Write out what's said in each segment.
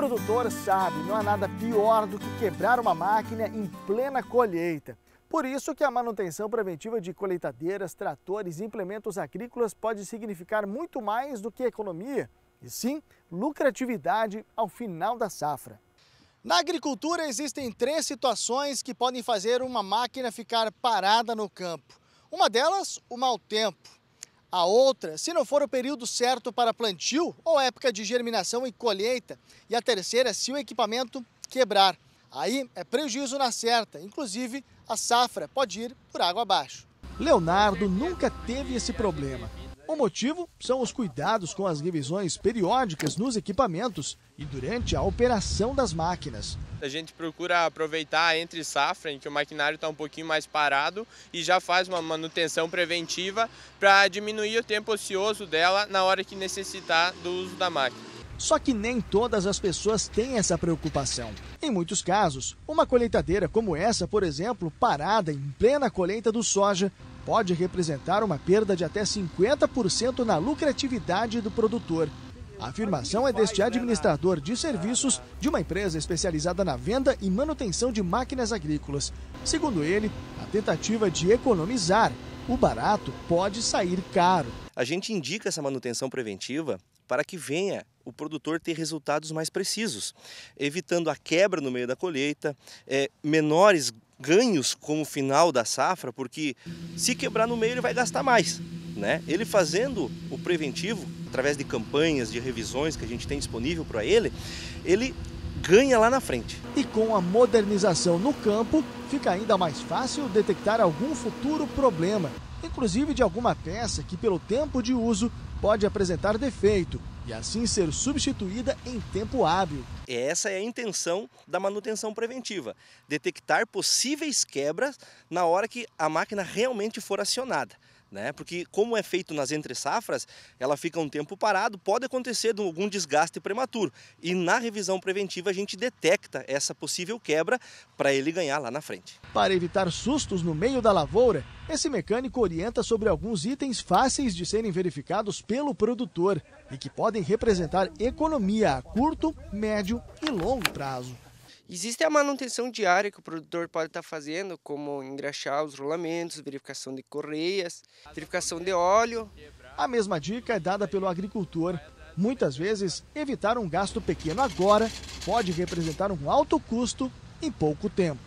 produtor sabe, não há nada pior do que quebrar uma máquina em plena colheita. Por isso que a manutenção preventiva de colheitadeiras, tratores e implementos agrícolas pode significar muito mais do que economia, e sim lucratividade ao final da safra. Na agricultura existem 3 situações que podem fazer uma máquina ficar parada no campo. Uma delas, o mau tempo. A outra, se não for o período certo para plantio ou época de germinação e colheita. E a terceira, se o equipamento quebrar. Aí é prejuízo na certa, inclusive a safra pode ir por água abaixo. Leonardo nunca teve esse problema. O motivo são os cuidados com as revisões periódicas nos equipamentos e durante a operação das máquinas. A gente procura aproveitar entre safra, em que o maquinário está um pouquinho mais parado, e já faz uma manutenção preventiva para diminuir o tempo ocioso dela na hora que necessitar do uso da máquina. Só que nem todas as pessoas têm essa preocupação. Em muitos casos, uma colheitadeira como essa, por exemplo, parada em plena colheita do soja, pode representar uma perda de até 50% na lucratividade do produtor. A afirmação é deste administrador de serviços de uma empresa especializada na venda e manutenção de máquinas agrícolas. Segundo ele, a tentativa de economizar, o barato pode sair caro. A gente indica essa manutenção preventiva para que venha o produtor ter resultados mais precisos, evitando a quebra no meio da colheita, menores ganhos com o final da safra, porque se quebrar no meio ele vai gastar mais, né? Ele fazendo o preventivo, através de campanhas, de revisões que a gente tem disponível para ele ganha lá na frente. E com a modernização no campo, fica ainda mais fácil detectar algum futuro problema, inclusive de alguma peça que pelo tempo de uso pode apresentar defeito e assim ser substituída em tempo hábil. Essa é a intenção da manutenção preventiva, detectar possíveis quebras na hora que a máquina realmente for acionada, né? Porque como é feito nas entre-safras, ela fica um tempo parado, pode acontecer algum desgaste prematuro. E na revisão preventiva a gente detecta essa possível quebra para ele ganhar lá na frente. Para evitar sustos no meio da lavoura, esse mecânico orienta sobre alguns itens fáceis de serem verificados pelo produtor e que podem representar economia a curto, médio e longo prazo. Existe a manutenção diária que o produtor pode estar fazendo, como engraxar os rolamentos, verificação de correias, verificação de óleo. A mesma dica é dada pelo agricultor. Muitas vezes, evitar um gasto pequeno agora pode representar um alto custo em pouco tempo.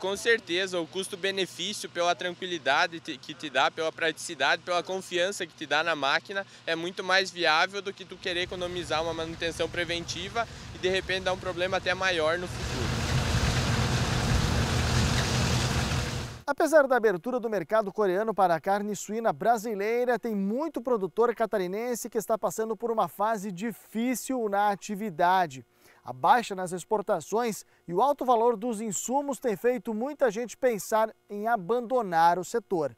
Com certeza, o custo-benefício pela tranquilidade que te dá, pela praticidade, pela confiança que te dá na máquina, é muito mais viável do que tu querer economizar uma manutenção preventiva e de repente dar um problema até maior no futuro. Apesar da abertura do mercado coreano para a carne suína brasileira, tem muito produtor catarinense que está passando por uma fase difícil na atividade. A baixa nas exportações e o alto valor dos insumos tem feito muita gente pensar em abandonar o setor.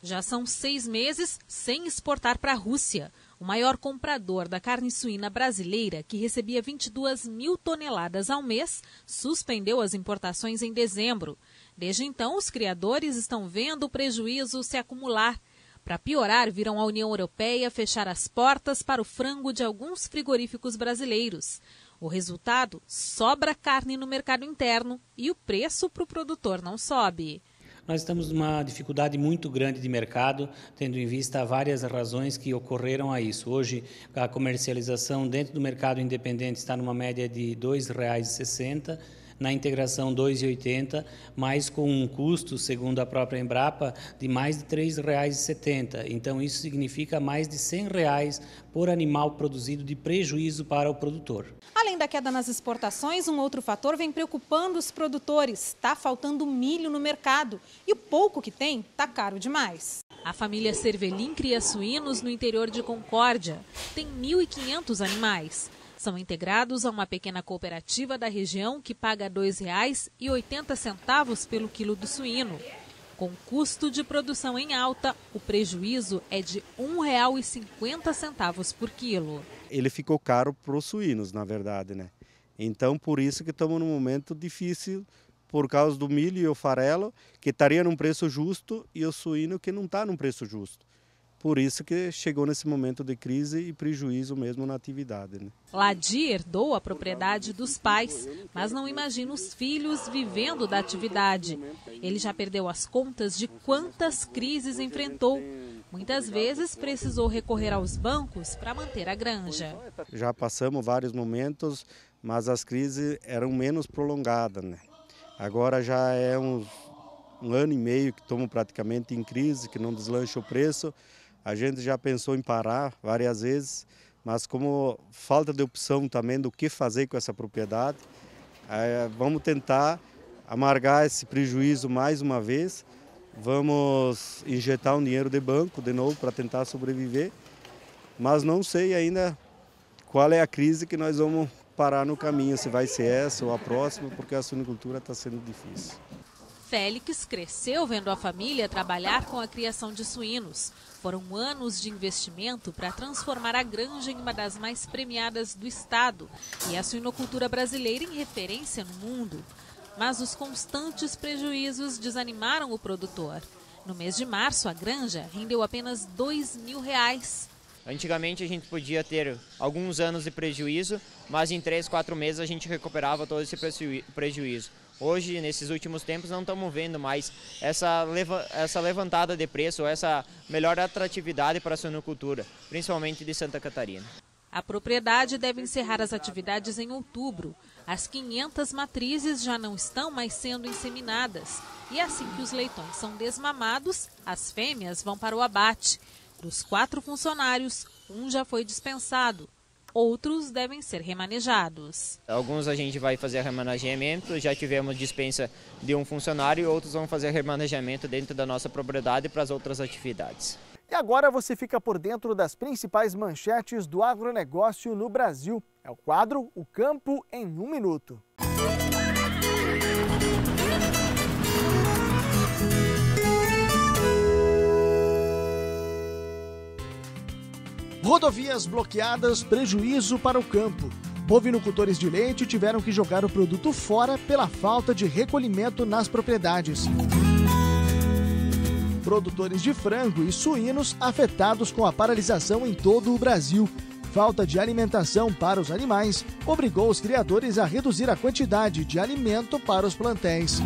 Já são 6 meses sem exportar para a Rússia. O maior comprador da carne suína brasileira, que recebia 22 mil toneladas ao mês, suspendeu as importações em dezembro. Desde então, os criadores estão vendo o prejuízo se acumular. Para piorar, viram a União Europeia fechar as portas para o frango de alguns frigoríficos brasileiros. O resultado? Sobra carne no mercado interno e o preço para o produtor não sobe. Nós estamos numa dificuldade muito grande de mercado, tendo em vista várias razões que ocorreram a isso. Hoje, a comercialização dentro do mercado independente está numa média de R$ 2,60, na integração R$ 2,80, mas com um custo, segundo a própria Embrapa, de mais de R$ 3,70. Então, isso significa mais de R$ 100 por animal produzido de prejuízo para o produtor. Além da queda nas exportações, um outro fator vem preocupando os produtores. Está faltando milho no mercado e o pouco que tem está caro demais. A família Cervelin cria suínos no interior de Concórdia. Tem 1.500 animais. São integrados a uma pequena cooperativa da região que paga R$ 2,80 pelo quilo do suíno. Com custo de produção em alta, o prejuízo é de R$ 1,50 por quilo. Ele ficou caro para os suínos, na verdade, né? Então, por isso que estamos num momento difícil, por causa do milho e o farelo, que estaria num preço justo, e o suíno que não está num preço justo. por isso que chegou nesse momento de crise e prejuízo mesmo na atividade, né? Ladi herdou a propriedade dos pais, mas não imagina os filhos vivendo da atividade. Ele já perdeu as contas de quantas crises enfrentou. Muitas vezes precisou recorrer aos bancos para manter a granja. Já passamos vários momentos, mas as crises eram menos prolongadas, né? Agora já é um ano e meio que estamos praticamente em crise, que não deslancha o preço. A gente já pensou em parar várias vezes, mas como falta de opção também do que fazer com essa propriedade, vamos tentar amargar esse prejuízo mais uma vez. Vamos injetar um dinheiro de banco de novo para tentar sobreviver, mas não sei ainda qual é a crise que nós vamos parar no caminho, se vai ser essa ou a próxima, porque a suinicultura está sendo difícil. Félix cresceu vendo a família trabalhar com a criação de suínos. Foram anos de investimento para transformar a granja em uma das mais premiadas do estado e a suinocultura brasileira em referência no mundo. Mas os constantes prejuízos desanimaram o produtor. No mês de março, a granja rendeu apenas R$2.000. Antigamente a gente podia ter alguns anos de prejuízo, mas em 3, 4 meses a gente recuperava todo esse prejuízo. Hoje, nesses últimos tempos, não estamos vendo mais essa levantada de preço, essa melhor atratividade para a suinocultura, principalmente de Santa Catarina. A propriedade deve encerrar as atividades em outubro. As 500 matrizes já não estão mais sendo inseminadas. E assim que os leitões são desmamados, as fêmeas vão para o abate. Dos 4 funcionários, um já foi dispensado. Outros devem ser remanejados. Alguns a gente vai fazer remanejamento, já tivemos dispensa de um funcionário e outros vão fazer remanejamento dentro da nossa propriedade para as outras atividades. E agora você fica por dentro das principais manchetes do agronegócio no Brasil. É o quadro O Campo em 1 Minuto. Rodovias bloqueadas, prejuízo para o campo. Bovinocultores de leite tiveram que jogar o produto fora pela falta de recolhimento nas propriedades. Produtores de frango e suínos afetados com a paralisação em todo o Brasil. Falta de alimentação para os animais obrigou os criadores a reduzir a quantidade de alimento para os plantéis.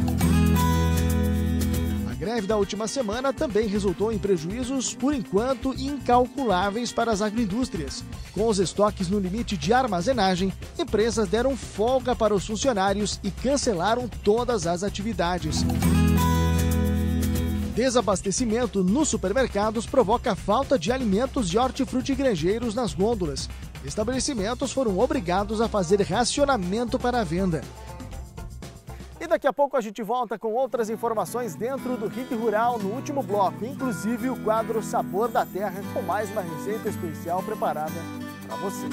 A greve da última semana também resultou em prejuízos, por enquanto, incalculáveis para as agroindústrias. Com os estoques no limite de armazenagem, empresas deram folga para os funcionários e cancelaram todas as atividades. Desabastecimento nos supermercados provoca falta de alimentos e hortifrutigranjeiros nas gôndolas. Estabelecimentos foram obrigados a fazer racionamento para a venda. E daqui a pouco a gente volta com outras informações dentro do RIC Rural no último bloco, inclusive o quadro Sabor da Terra, com mais uma receita especial preparada para você.